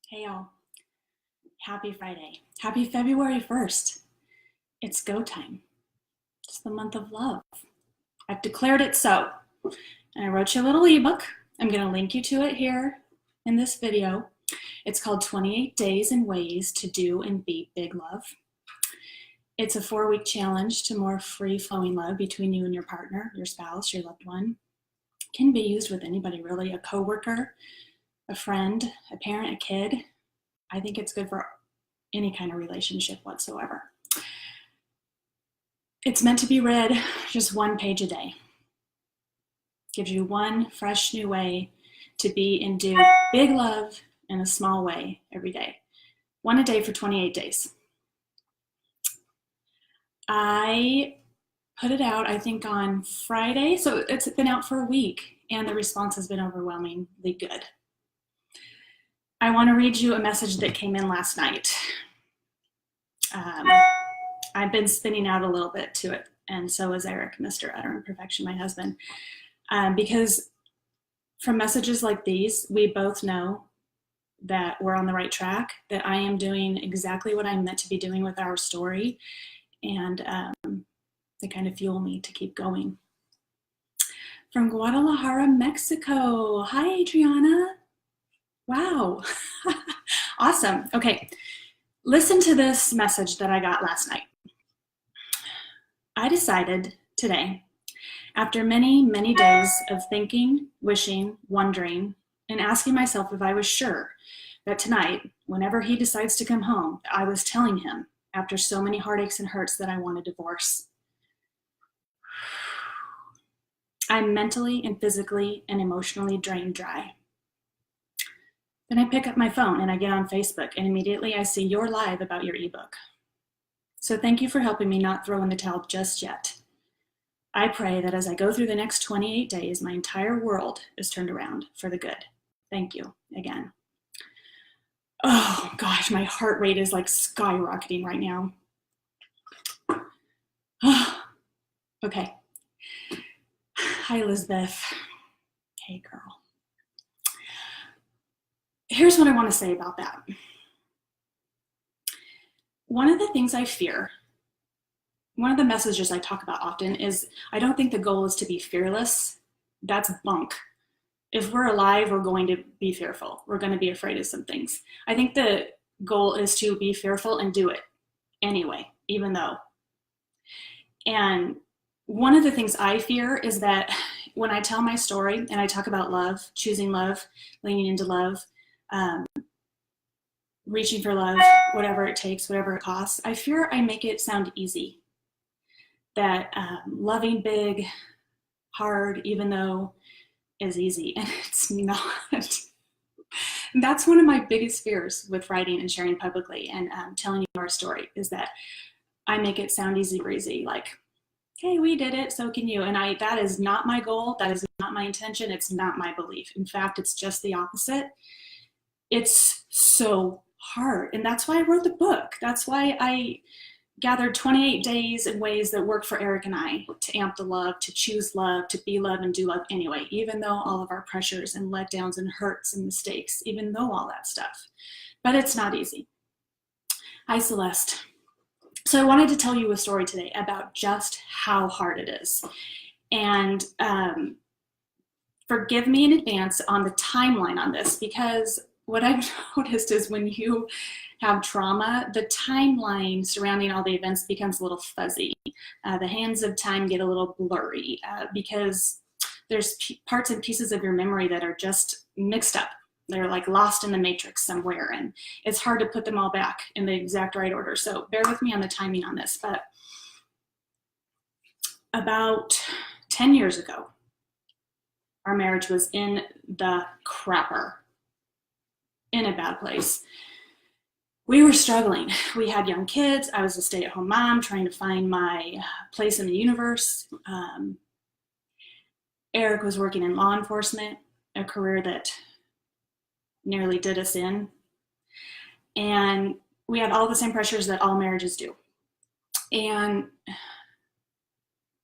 Hey y'all, happy Friday. Happy February 1st. It's go time. It's the month of love. I've declared it so. And I wrote you a little ebook. I'm going to link you to it here in this video. It's called 28 Days and Ways to Do and Be Big Love. It's a 4-week challenge to more free-flowing love between you and your partner, your spouse, your loved one. It can be used with anybody really, a coworker, a friend, a parent, a kid. I think it's good for any kind of relationship whatsoever. It's meant to be read just 1 page a day. Gives you one fresh new way to be and do big love in a small way every day. 1 a day for 28 days. I put it out, I think, on Friday, so it's been out for a week, and the response has been overwhelmingly good. I want to read you a message that came in last night. I've been spinning out a little bit to it, and so is Eric, Mr. Utter Imperfection, my husband, because from messages like these, we both know that we're on the right track, that I am doing exactly what I'm meant to be doing with our story, and they kind of fuel me to keep going. From Guadalajara, Mexico. Hi, Adriana. Wow. Awesome. Okay. Listen to this message that I got last night. I decided today, after many, many days of thinking, wishing, wondering, and asking myself if I was sure that tonight, whenever he decides to come home, I was telling him, after so many heartaches and hurts, that I want a divorce. I'm mentally and physically and emotionally drained dry. Then I pick up my phone and I get on Facebook, and immediately I see your live about your ebook. So thank you for helping me not throw in the towel just yet. I pray that as I go through the next 28 days, my entire world is turned around for the good. Thank you again. Oh gosh, my heart rate is like skyrocketing right now. Okay. Hi, Elizabeth. Hey, girl. Here's what I want to say about that. One of the things I fear, one of the messages I talk about often is I don't think the goal is to be fearless. That's bunk. If we're alive, we're going to be fearful. We're going to be afraid of some things. I think the goal is to be fearful and do it anyway, even though. And one of the things I fear is that when I tell my story and I talk about love, choosing love, leaning into love, reaching for love, whatever it takes, whatever it costs, I fear I make it sound easy. That loving big, hard, even though is easy, and it's not. And that's one of my biggest fears with writing and sharing publicly and telling you our story, is that I make it sound easy breezy, like, hey, we did it, so can you. And that is not my goal. That is not my intention. It's not my belief. In fact, it's just the opposite. It's so hard. And that's why I wrote the book. That's why I gathered 28 days and ways that work for Eric and I to amp the love, to choose love, to be love and do love anyway, even though all of our pressures and letdowns and hurts and mistakes, even though all that stuff. But it's not easy. Hi, Celeste. So I wanted to tell you a story today about just how hard it is. And forgive me in advance on the timeline on this, because what I've noticed is when you have trauma, the timeline surrounding all the events becomes a little fuzzy. The hands of time get a little blurry because there's parts and pieces of your memory that are just mixed up. They're like lost in the matrix somewhere, and it's hard to put them all back in the exact right order. So bear with me on the timing on this. But about 10 years ago, our marriage was in the crapper, in a bad place. We were struggling. We had young kids. I was a stay-at-home mom trying to find my place in the universe. Eric was working in law enforcement, a career that nearly did us in. And we had all the same pressures that all marriages do. And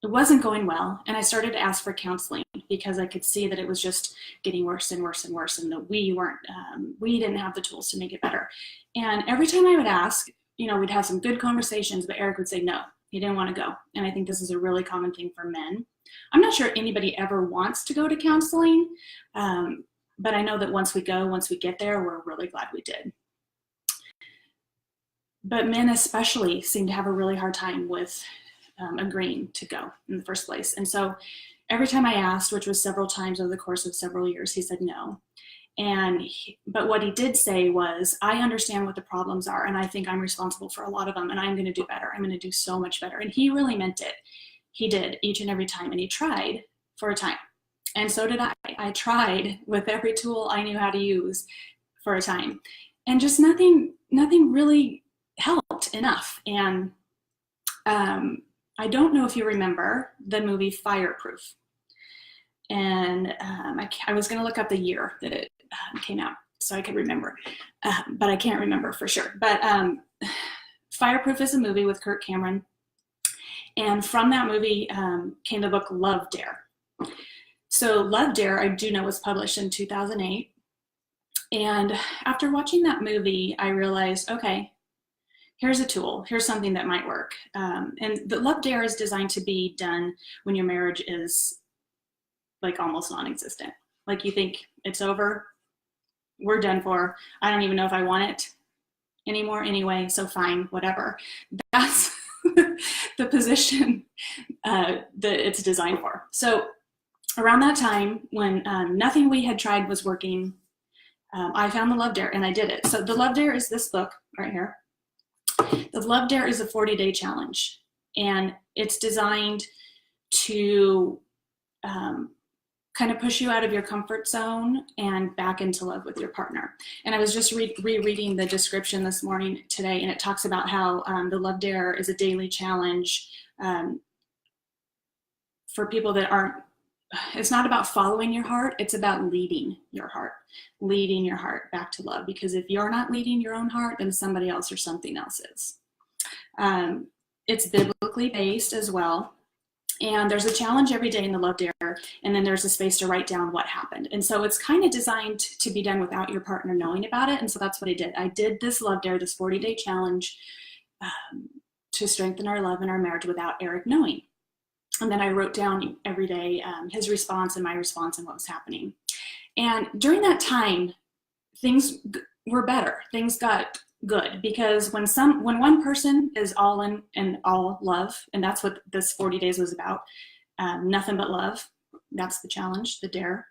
it wasn't going well, and I started to ask for counseling because I could see that it was just getting worse and worse and worse, and that we didn't have the tools to make it better. And every time I would ask, we'd have some good conversations, but Eric would say no, he didn't want to go. And I think this is a really common thing for men. I'm not sure anybody ever wants to go to counseling, but I know that once we get there, we're really glad we did. But men especially seem to have a really hard time with agreeing to go in the first place. And so every time I asked, which was several times over the course of several years, he said no. But what he did say was, I understand what the problems are, and I think I'm responsible for a lot of them, and I'm going to do better. I'm going to do so much better. And he really meant it. He did, each and every time, and he tried for a time. And so did I. I tried with every tool I knew how to use for a time. And just nothing really helped enough. And I don't know if you remember the movie Fireproof. And I was going to look up the year that it came out so I could remember, but I can't remember for sure. But Fireproof is a movie with Kirk Cameron. And from that movie came the book Love Dare. So Love Dare, I do know, was published in 2008. And after watching that movie, I realized, okay, here's a tool. Here's something that might work. And the Love Dare is designed to be done when your marriage is like almost non-existent. Like you think it's over, we're done for. I don't even know if I want it anymore anyway, so fine, whatever. That's the position that it's designed for. So around that time, when nothing we had tried was working, I found the Love Dare and I did it. So the Love Dare is this book right here. The Love Dare is a 40-day challenge, and it's designed to kind of push you out of your comfort zone and back into love with your partner. And I was just rereading the description this morning today, and it talks about how the Love Dare is a daily challenge for people that aren't, it's not about following your heart, it's about leading your heart back to love. Because if you're not leading your own heart, then somebody else or something else is. It's biblically based as well. And there's a challenge every day in the Love Dare, and then there's a space to write down what happened. And so it's kind of designed to be done without your partner knowing about it. And so that's what I did. I did this Love Dare, this 40-day challenge to strengthen our love and our marriage without Eric knowing. And then I wrote down every day his response and my response and what was happening. And during that time, things were better. Things got good, because when one person is all in and all love, and that's what this 40 days was about, nothing but love, that's the challenge, the dare,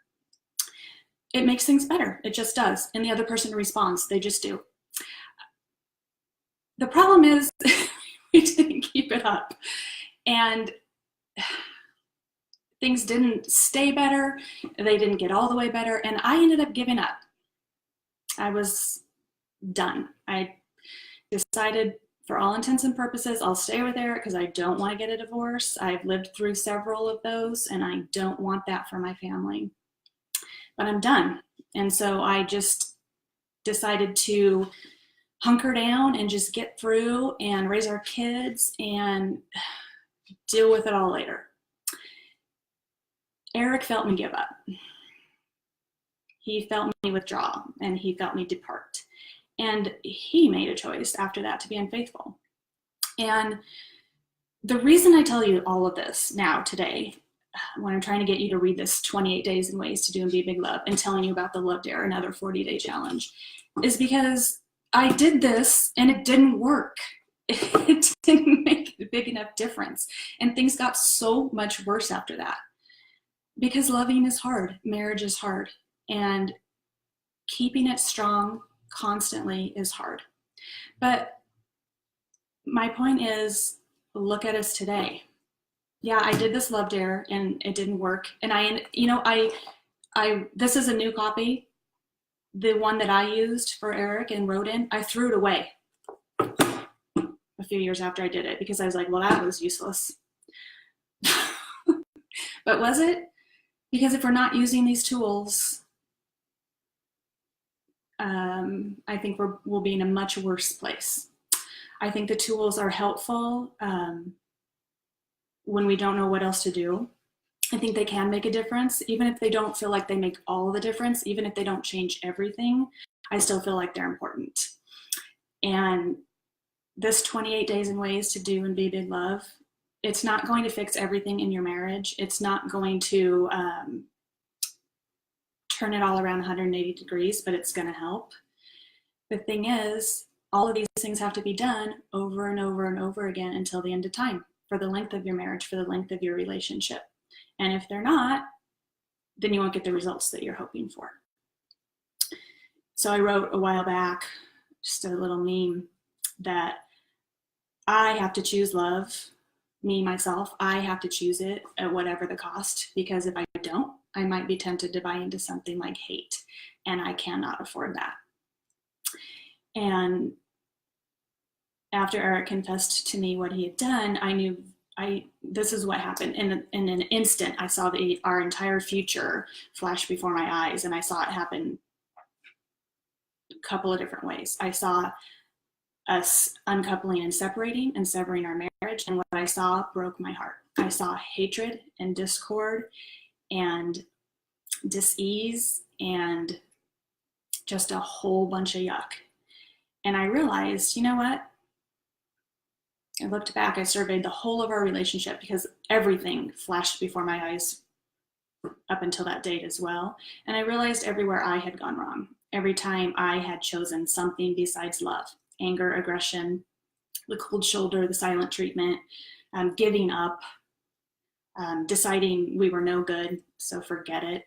it makes things better. It just does. And the other person responds, they just do. The problem is we didn't keep it up, and things didn't stay better. They didn't get all the way better, and I ended up giving up. I was done. I decided, for all intents and purposes, I'll stay with Eric because I don't want to get a divorce. I've lived through several of those, and I don't want that for my family. But I'm done. And so I just decided to hunker down and just get through and raise our kids and deal with it all later. Eric felt me give up. He felt me withdraw, and he felt me depart. And he made a choice after that to be unfaithful. And the reason I tell you all of this now today, when I'm trying to get you to read this 28 Days and Ways to Do and Be Big Love, and telling you about the Love Dare, another 40-day challenge, is because I did this and it didn't work. It didn't make a big enough difference. And things got so much worse after that. Because loving is hard, marriage is hard, and keeping it strong constantly is hard. But my point is, look at us today. Yeah, I did this Love Dare and it didn't work. And this is a new copy. The one that I used for Eric and wrote in, I threw it away a few years after I did it, because I was like, well, that was useless. But was it? Because if we're not using these tools, I think we'll be in a much worse place. I think the tools are helpful. when we don't know what else to do, I think they can make a difference. Even if they don't feel like they make all the difference, even if they don't change everything, I still feel like they're important. And this 28 days and ways to do and be big love, it's not going to fix everything in your marriage. It's not going to turn it all around 180 degrees, but it's going to help. The thing is, all of these things have to be done over and over and over again until the end of time, for the length of your marriage, for the length of your relationship. And if they're not, then you won't get the results that you're hoping for. So I wrote a while back, just a little meme, that I have to choose love, me, myself. I have to choose it at whatever the cost, because if I don't, I might be tempted to buy into something like hate, and I cannot afford that. And after Eric confessed to me what he had done, I knew this is what happened. In an instant, I saw our entire future flash before my eyes, and I saw it happen a couple of different ways. I saw us uncoupling and separating and severing our marriage, and what I saw broke my heart. I saw hatred and discord and dis-ease and just a whole bunch of yuck. And I realized, you know what? I looked back, I surveyed the whole of our relationship, because everything flashed before my eyes up until that date as well. And I realized everywhere I had gone wrong, every time I had chosen something besides love, anger, aggression, the cold shoulder, the silent treatment, giving up, deciding we were no good, so forget it.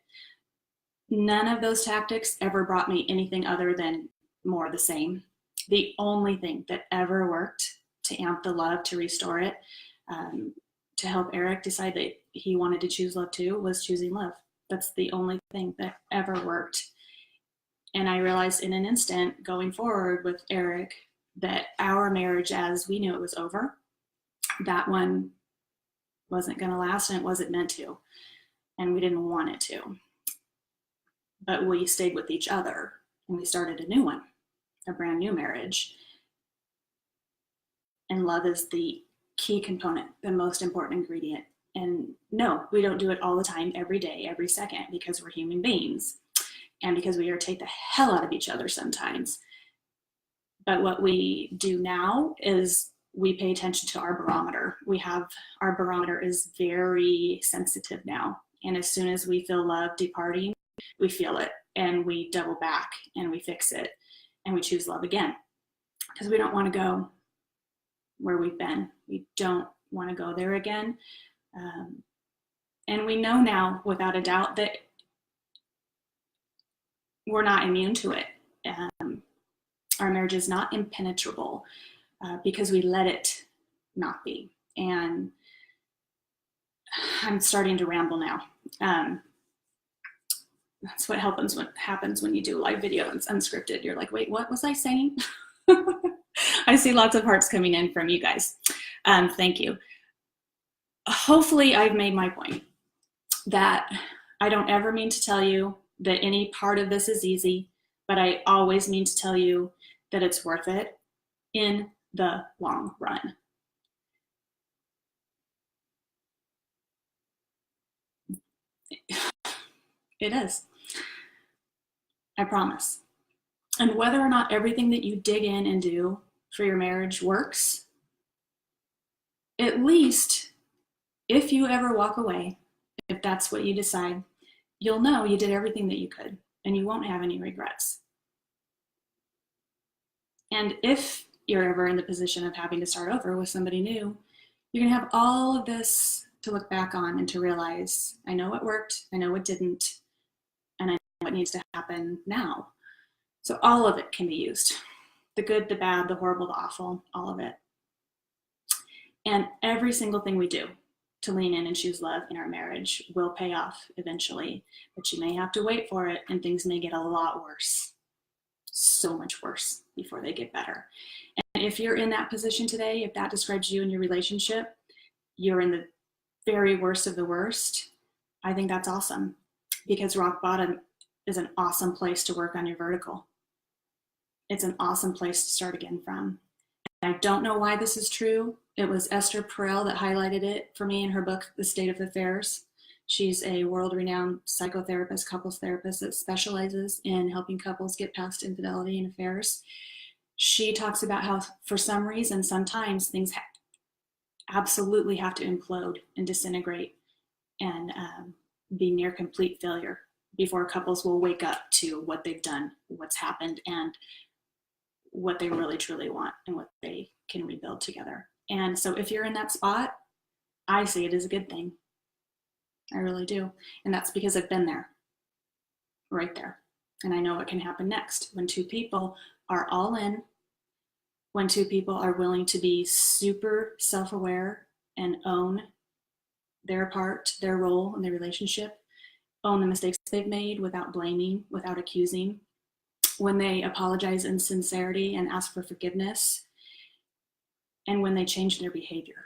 None of those tactics ever brought me anything other than more of the same. The only thing that ever worked to amp the love, to restore it, to help Eric decide that he wanted to choose love too, was choosing love. That's the only thing that ever worked. And I realized in an instant, going forward with Eric, that our marriage as we knew it was over, that one wasn't going to last, and it wasn't meant to. And we didn't want it to. But we stayed with each other, and we started a new one, a brand new marriage. And love is the key component, the most important ingredient. And no, we don't do it all the time, every day, every second, because we're human beings and because we irritate the hell out of each other sometimes. But what we do now is we pay attention to our barometer. Our barometer is very sensitive now. And as soon as we feel love departing, we feel it, and we double back and we fix it, and we choose love again, because we don't want to go where we've been. We don't want to go there again. And we know now without a doubt that we're not immune to it. Our marriage is not impenetrable because we let it not be. And I'm starting to ramble now. That's what happens when you do live video and it's unscripted. You're like, wait, what was I saying? I see lots of hearts coming in from you guys. Thank you. Hopefully I've made my point, that I don't ever mean to tell you that any part of this is easy, but I always mean to tell you that it's worth it in the long run. It is. I promise. And whether or not everything that you dig in and do for your marriage works, at least if you ever walk away, if that's what you decide, you'll know you did everything that you could, and you won't have any regrets. And if you're ever in the position of having to start over with somebody new, you're going to have all of this to look back on and to realize, I know what worked, I know what didn't, and I know what needs to happen now. So all of it can be used. The good, the bad, the horrible, the awful, all of it. And every single thing we do to lean in and choose love in our marriage will pay off eventually, but you may have to wait for it, and things may get a lot worse, so much worse, before they get better. And if you're in that position today, if that describes you and your relationship, you're in the very worst of the worst, I think that's awesome, because rock bottom is an awesome place to work on your vertical. It's an awesome place to start again from. I don't know why this is true. It was Esther Perel that highlighted it for me in her book, The State of Affairs. She's a world-renowned psychotherapist, couples therapist that specializes in helping couples get past infidelity in affairs. She talks about how, for some reason, sometimes things absolutely have to implode and disintegrate and be near complete failure before couples will wake up to what they've done, what's happened, and what they really truly want and what they can rebuild together. And so if you're in that spot, I see it as a good thing. I really do. And that's because I've been there, right there. And I know what can happen next when two people are all in, when two people are willing to be super self-aware and own their part, their role in the relationship, own the mistakes they've made without blaming, without accusing, when they apologize in sincerity and ask for forgiveness, and when they change their behavior.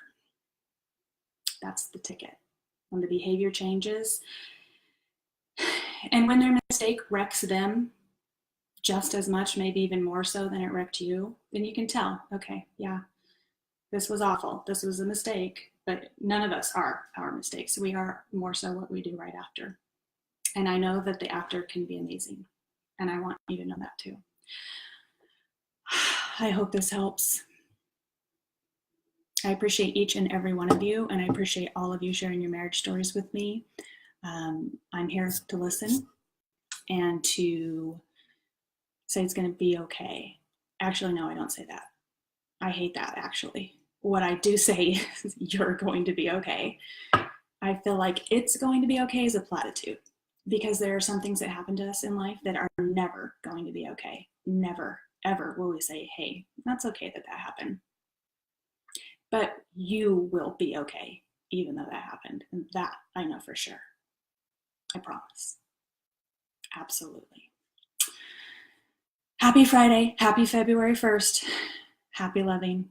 That's the ticket. When the behavior changes, and when their mistake wrecks them just as much, maybe even more so than it wrecked you, then you can tell, okay, yeah, this was awful. This was a mistake, but none of us are our mistakes. We are more so what we do right after. And I know that the after can be amazing. And I want you to know that too. I hope this helps. I appreciate each and every one of you, and I appreciate all of you sharing your marriage stories with me. I'm here to listen and to say it's going to be okay. Actually, no, I don't say that. I hate that, actually. What I do say is you're going to be okay. I feel like it's going to be okay is a platitude, because there are some things that happen to us in life that are never going to be okay. Never, ever will we say, hey, that's okay that that happened. But you will be okay, even though that happened. And that I know for sure. I promise. Absolutely. Happy Friday. Happy February 1st. Happy loving.